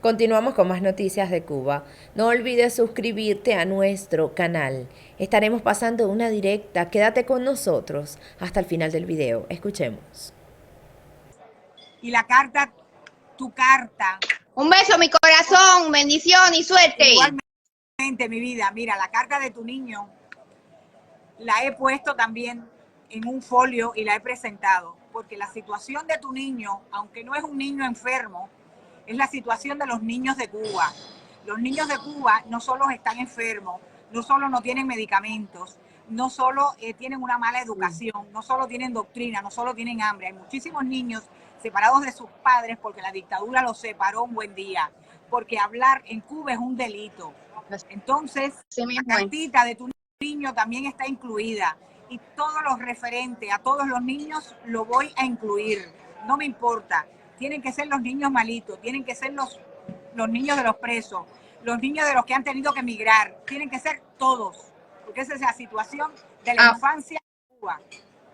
Continuamos con más noticias de Cuba. No olvides suscribirte a nuestro canal. Estaremos pasando una directa. Quédate con nosotros hasta el final del video. Escuchemos. Y la carta, tu carta. Un beso, mi corazón, bendición y suerte. Igualmente, mi vida. Mira, la carta de tu niño la he puesto también en un folio y la he presentado, porque la situación de tu niño, aunque no es un niño enfermo, es la situación de los niños de Cuba. Los niños de Cuba no solo están enfermos, no solo no tienen medicamentos, no solo tienen una mala educación, no solo tienen doctrina, no solo tienen hambre. Hay muchísimos niños separados de sus padres porque la dictadura los separó un buen día, porque hablar en Cuba es un delito. Entonces, la cartita de tu niño también está incluida y todo lo referente a todos los niños lo voy a incluir, no me importa. Tienen que ser los niños malitos, tienen que ser los niños de los presos, los niños de los que han tenido que emigrar, tienen que ser todos, porque esa es la situación de la infancia en Cuba.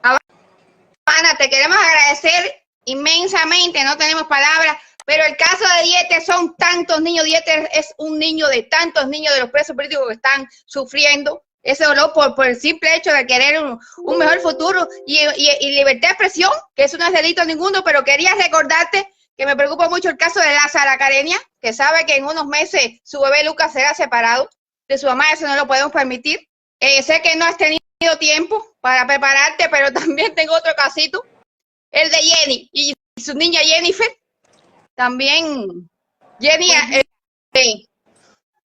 Ana, te queremos agradecer inmensamente, no tenemos palabras, pero el caso de Dieter son tantos niños. Dieter es un niño de tantos niños de los presos políticos que están sufriendo ese dolor por el simple hecho de querer un mejor futuro y libertad de expresión, que eso no es delito ninguno. Pero quería recordarte que me preocupa mucho el caso de Lázara Careña, que sabe que en unos meses su bebé Lucas será separado de su mamá. Eso no lo podemos permitir. Sé que no has tenido tiempo para prepararte, pero también tengo otro casito, el de Jenny y su niña Jennifer. También, Jenny,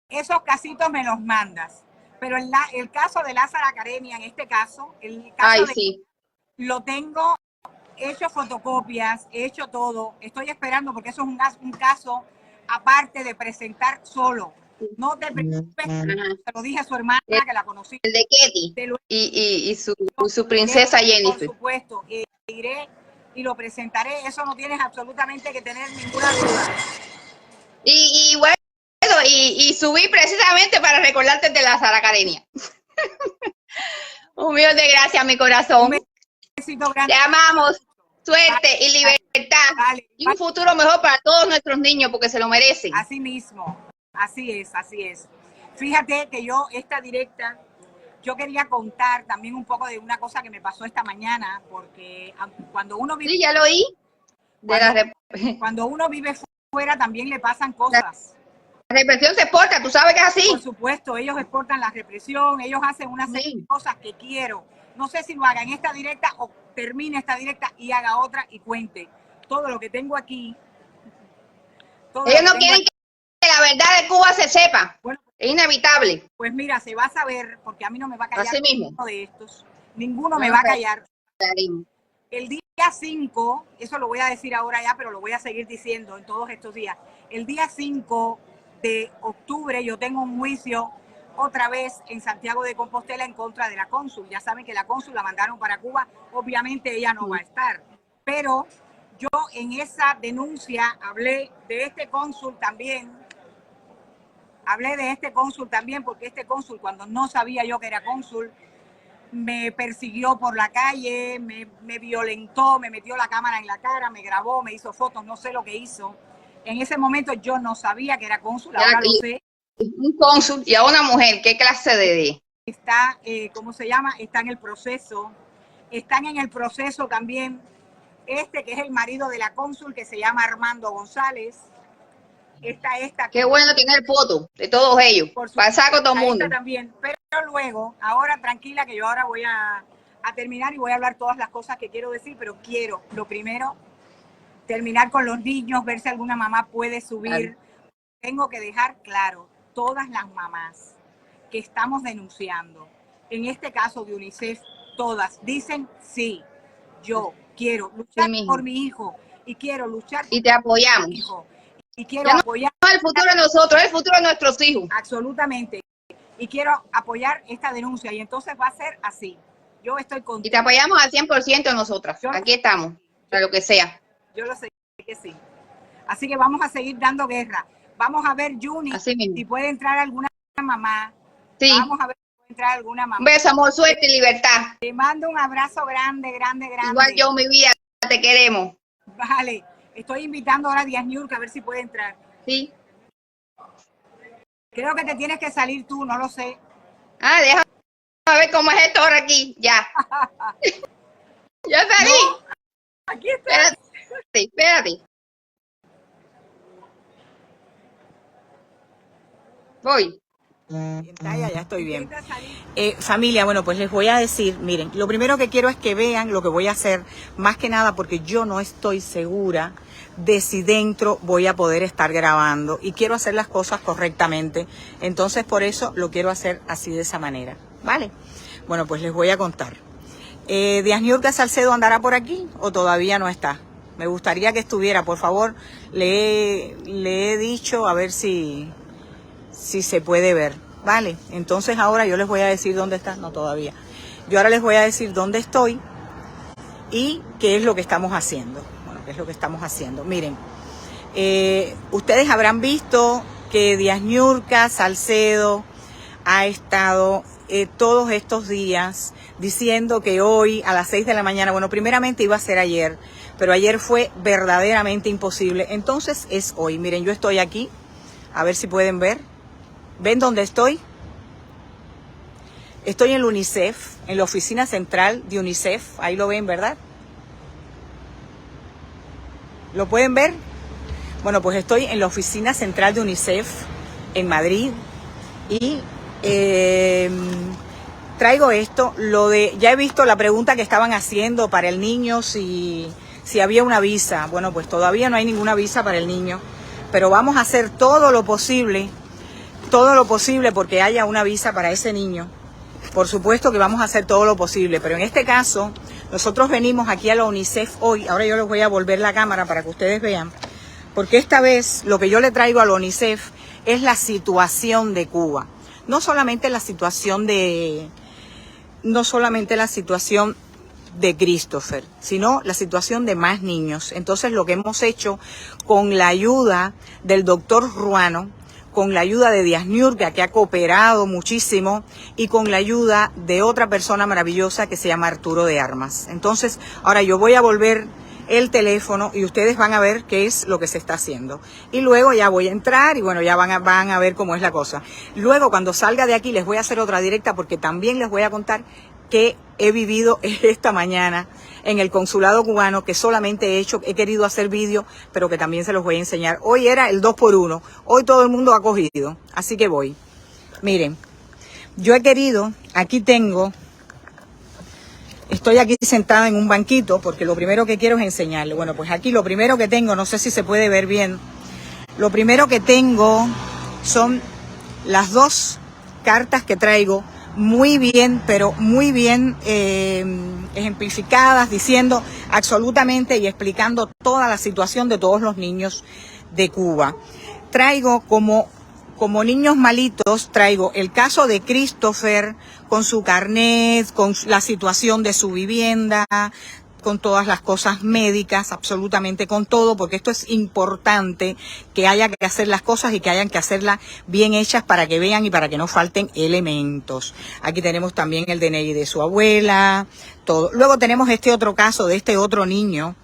esos casitos me los mandas. Pero el caso de Lázara Careña, en este caso, lo tengo hecho fotocopias, he hecho todo. Estoy esperando porque eso es un caso aparte de presentar solo. No te preocupes, se lo dije a su hermana que la conocí. El de Ketty y su princesa Jennifer. Por supuesto, iré y lo presentaré. Eso no tienes absolutamente que tener ninguna duda. Y bueno, y subí precisamente para recordarte de la Lázara Careña. Un millón de gracias, mi corazón. Un besito grande. Te amamos. Suerte y libertad. Y un futuro mejor para todos nuestros niños, porque se lo merecen. Así mismo. Así es, así es. Fíjate que yo, esta directa, yo quería contar también un poco de una cosa que me pasó esta mañana, porque cuando uno vive... Sí, ya lo oí. Cuando uno vive fuera también le pasan cosas. La represión se exporta, tú sabes que es así. Por supuesto, ellos exportan la represión, ellos hacen una serie de cosas que quiero. No sé si lo haga en esta directa o termine esta directa y haga otra y cuente todo lo que tengo aquí. Ellos no quieren que la verdad de Cuba se sepa. Bueno, es inevitable. Pues mira, se va a saber, porque a mí no me va a callar así mismo. Ninguno de estos. Ninguno me va a callar. El día 5, eso lo voy a decir ahora ya, pero lo voy a seguir diciendo en todos estos días. El día 5 de octubre yo tengo un juicio otra vez en Santiago de Compostela en contra de la cónsul. Ya saben que la cónsul la mandaron para Cuba, obviamente ella no va a estar. Pero yo en esa denuncia hablé de este cónsul también. Hablé de este cónsul también porque este cónsul, cuando no sabía yo que era cónsul, me persiguió por la calle, me violentó, me metió la cámara en la cara, me grabó, me hizo fotos, no sé lo que hizo. En ese momento yo no sabía que era cónsul, ahora lo sé. Un cónsul y a una mujer, ¿qué clase de...? Está, ¿cómo se llama? Está en el proceso. Están en el proceso también que es el marido de la cónsul, que se llama Armando González. Qué bueno tener fotos de todos ellos, para saco todo el mundo. También, pero luego, ahora tranquila que yo ahora voy a terminar y voy a hablar todas las cosas que quiero decir, pero quiero, lo primero, terminar con los niños, ver si alguna mamá puede subir. Tengo que dejar claro, todas las mamás que estamos denunciando, en este caso de UNICEF, todas dicen sí, yo quiero luchar por mi hijo y quiero luchar y te apoyamos. Mi hijo. Y quiero apoyar. No el futuro de nosotros, el futuro de nuestros hijos. Absolutamente. Y quiero apoyar esta denuncia. Y entonces va a ser así. Yo estoy contigo. Y te apoyamos al 100% nosotras. Aquí estamos, para lo que sea. Yo lo sé que sí. Así que vamos a seguir dando guerra. Vamos a ver, Juni, si puede entrar alguna mamá. Sí. Vamos a ver si puede entrar alguna mamá. Un beso, amor, suerte y libertad. Te mando un abrazo grande, grande, grande. Igual yo, mi vida, te queremos. Vale. Estoy invitando ahora a Díaz Niurka a ver si puede entrar. Sí. Creo que te tienes que salir tú, no lo sé. Ah, déjame ver cómo es esto ahora aquí. Ya. Ya salí. No, aquí está. Espérate. Voy. Ya estoy bien. Familia, bueno, pues les voy a decir, miren, lo primero que quiero es que vean lo que voy a hacer, más que nada porque yo no estoy segura de si dentro voy a poder estar grabando y quiero hacer las cosas correctamente. Entonces, por eso lo quiero hacer así de esa manera, ¿vale? Bueno, pues les voy a contar. ¿Díaz Niurka Salcedo andará por aquí o todavía no está? Me gustaría que estuviera, por favor. Le he dicho a ver si se puede ver, ¿vale? Entonces ahora yo les voy a decir dónde está, no todavía. Yo ahora les voy a decir dónde estoy y qué es lo que estamos haciendo. Bueno, qué es lo que estamos haciendo. Miren, ustedes habrán visto que Díaz Niurka Salcedo ha estado todos estos días diciendo que hoy a las 6 de la mañana, bueno, primeramente iba a ser ayer, pero ayer fue verdaderamente imposible. Entonces es hoy. Miren, yo estoy aquí, a ver si pueden ver. ¿Ven dónde estoy? Estoy en el UNICEF, en la oficina central de UNICEF. Ahí lo ven, ¿verdad? ¿Lo pueden ver? Bueno, pues estoy en la oficina central de UNICEF en Madrid y traigo esto, ya he visto la pregunta que estaban haciendo para el niño si había una visa. Bueno, pues todavía no hay ninguna visa para el niño, pero vamos a hacer todo lo posible porque haya una visa para ese niño. Por supuesto que vamos a hacer todo lo posible, pero en este caso nosotros venimos aquí a la UNICEF hoy. Ahora yo les voy a volver la cámara para que ustedes vean, porque esta vez lo que yo le traigo a la UNICEF es la situación de Cuba. No solamente la situación de Christopher, sino la situación de más niños. Entonces lo que hemos hecho con la ayuda del doctor Ruano, con la ayuda de Díaz Niurka, que ha cooperado muchísimo, y con la ayuda de otra persona maravillosa que se llama Arturo de Armas. Entonces, ahora yo voy a volver el teléfono y ustedes van a ver qué es lo que se está haciendo. Y luego ya voy a entrar y bueno, ya van a ver cómo es la cosa. Luego, cuando salga de aquí, les voy a hacer otra directa porque también les voy a contar que he vivido esta mañana en el consulado cubano, que solamente he querido hacer vídeo, pero que también se los voy a enseñar. Hoy era el 2x1, hoy todo el mundo ha cogido, así que voy. Miren, yo he querido, estoy aquí sentada en un banquito, porque lo primero que quiero es enseñarle. Bueno, pues aquí lo primero que tengo, no sé si se puede ver bien, lo primero que tengo son las dos cartas que traigo, muy bien, pero muy bien ejemplificadas, diciendo absolutamente y explicando toda la situación de todos los niños de Cuba. Traigo como niños malitos, traigo el caso de Christopher con su carnet, con la situación de su vivienda, con todas las cosas médicas, absolutamente con todo, porque esto es importante, que haya que hacer las cosas y que hayan que hacerlas bien hechas para que vean y para que no falten elementos. Aquí tenemos también el DNI de su abuela, todo. Luego tenemos este otro caso de este otro niño,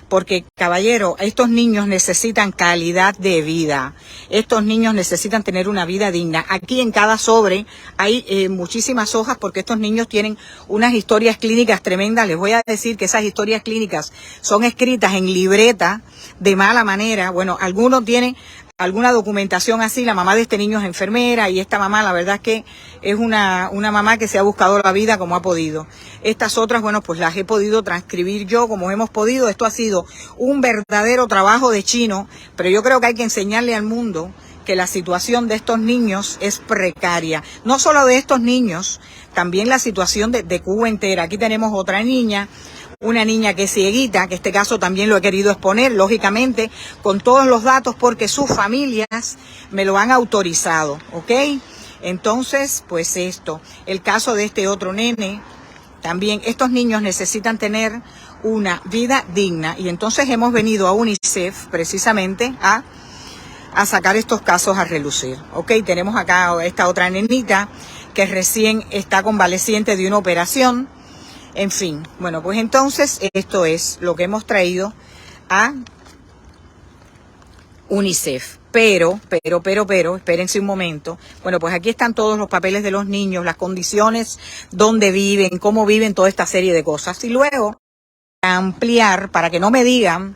porque, caballero, estos niños necesitan calidad de vida. Estos niños necesitan tener una vida digna. Aquí en cada sobre hay muchísimas hojas porque estos niños tienen unas historias clínicas tremendas. Les voy a decir que esas historias clínicas son escritas en libreta de mala manera. Bueno, algunos tienen alguna documentación así. La mamá de este niño es enfermera y esta mamá, la verdad es que es una mamá que se ha buscado la vida como ha podido. Estas otras, bueno, pues las he podido transcribir yo como hemos podido. Esto ha sido un verdadero trabajo de chino, pero yo creo que hay que enseñarle al mundo que la situación de estos niños es precaria. No solo de estos niños, también la situación de Cuba entera. Aquí tenemos otra niña, una niña que es cieguita, que este caso también lo he querido exponer, lógicamente, con todos los datos, porque sus familias me lo han autorizado, ¿ok? Entonces, pues esto, el caso de este otro nene, también estos niños necesitan tener una vida digna, y entonces hemos venido a UNICEF precisamente a sacar estos casos a relucir, ¿ok? Tenemos acá esta otra nenita que recién está convaleciente de una operación. En fin, bueno, pues entonces esto es lo que hemos traído a UNICEF. Pero, espérense un momento. Bueno, pues aquí están todos los papeles de los niños, las condiciones, dónde viven, cómo viven, toda esta serie de cosas. Y luego, ampliar, para que no me digan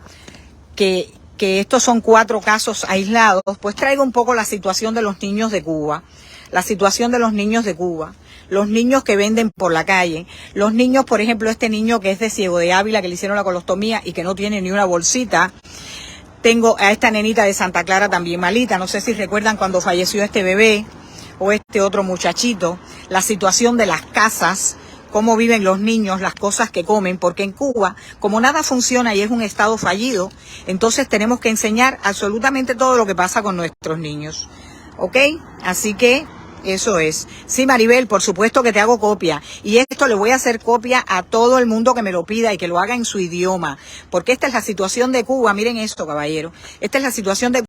que estos son 4 casos aislados, pues traigo un poco la situación de los niños de Cuba. La situación de los niños de Cuba. Los niños que venden por la calle. Los niños, por ejemplo, este niño que es de Ciego de Ávila, que le hicieron la colostomía y que no tiene ni una bolsita. Tengo a esta nenita de Santa Clara también malita. No sé si recuerdan cuando falleció este bebé o este otro muchachito. La situación de las casas, cómo viven los niños, las cosas que comen. Porque en Cuba, como nada funciona y es un estado fallido, entonces tenemos que enseñar absolutamente todo lo que pasa con nuestros niños. ¿Ok? Así que eso es. Sí, Maribel, por supuesto que te hago copia. Y esto le voy a hacer copia a todo el mundo que me lo pida y que lo haga en su idioma. Porque esta es la situación de Cuba. Miren esto, caballero. Esta es la situación de